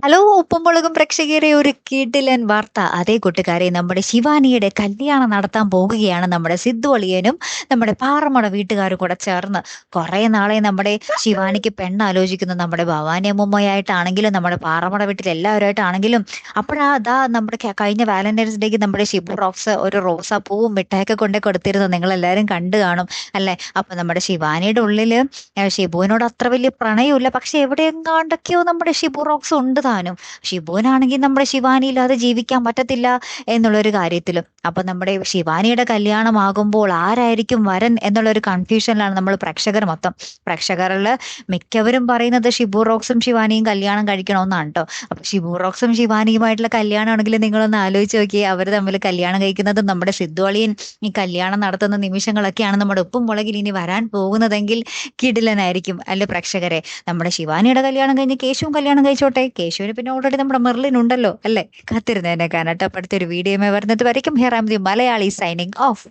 Hello ഉപ്പുമുളകും പ്രേക്ഷകരെ ഒരു കിടിലൻ വാർത്ത. അതേ കൂട്ടുകാരെ, നമ്മുടെ ശിവാനിയുടെ കല്യാണം നടത്താൻ പോകുകയാണ് നമ്മുടെ സിദ്ധു അളിയനും നമ്മുടെ പാറമട വീട്ടുകാരും കൂടെ ചേർന്ന്. കുറെ നാളെ നമ്മുടെ ശിവാനിക്ക് പെണ്ണാലോചിക്കുന്നു, നമ്മുടെ ഭവാനി അമ്മൂമ്മയായിട്ടാണെങ്കിലും നമ്മുടെ പാറമട വീട്ടിൽ എല്ലാവരുമായിട്ടാണെങ്കിലും. നമ്മുടെ കഴിഞ്ഞ വാലന്റൈൻസ് ഡേക്ക് നമ്മുടെ ഷിബു റോക്സ് ഒരു റോസാ പൂവും മിഠായൊക്കെ കൊണ്ടേ കൊടുത്തിരുന്നു, നിങ്ങൾ എല്ലാവരും കണ്ടു കാണും അല്ലെ? അപ്പൊ നമ്മുടെ ശിവാനിയുടെ ഉള്ളില് ഷിബുവിനോട് അത്ര വലിയ പ്രണയമില്ല, പക്ഷെ എവിടെയെങ്ങാണ്ടൊക്കെയോ നമ്മുടെ ഷിബു റോക്സ് ഉണ്ട് താനും. ഷിബുവിനാണെങ്കിൽ നമ്മുടെ ശിവാനിയില്ലാതെ ജീവിക്കാൻ പറ്റത്തില്ല എന്നുള്ളൊരു കാര്യത്തിലും. അപ്പൊ നമ്മുടെ ശിവാനിയുടെ കല്യാണമാകുമ്പോൾ ആരായിരിക്കും വരൻ എന്നുള്ള ഒരു കൺഫ്യൂഷനിലാണ് നമ്മൾ പ്രേക്ഷകർ മൊത്തം. പ്രേക്ഷകരില് മിക്കവരും പറയുന്നത് ഷിബു റോക്സും ശിവാനിയും കല്യാണം കഴിക്കണമെന്നാണ് കേട്ടോ. അപ്പൊ ഷിബു റോക്സും ശിവാനിയുമായിട്ടുള്ള കല്യാണമാണെങ്കിൽ നിങ്ങളൊന്ന് ആലോചിച്ച് നോക്കിയേ, അവർ തമ്മിൽ കല്യാണം കഴിക്കുന്നതും നമ്മുടെ സിദ്ധു അളിയൻ ഈ കല്യാണം നടത്തുന്ന നിമിഷങ്ങളൊക്കെയാണ് നമ്മുടെ ഉപ്പും മുളകിൽ ഇനി വരാൻ പോകുന്നതെങ്കിൽ കിടിലനായിരിക്കും അല്ലെ പ്രേക്ഷകരെ? നമ്മുടെ ശിവാനിയുടെ കല്യാണം കഴിഞ്ഞ് കേശുവും കല്യാണം കഴിച്ചോട്ടെ. കേശുവിന് പിന്നെ ഓൾറെഡി നമ്മുടെ മെർലിൻ ഉണ്ടല്ലോ അല്ലേ? കാത്തിരുന്നേനെ കാണട്ടെ. അപ്പൊ അടുത്തൊരു വീഡിയോ വരുന്നത് വരയ്ക്കും. Here am the Malayali signing of.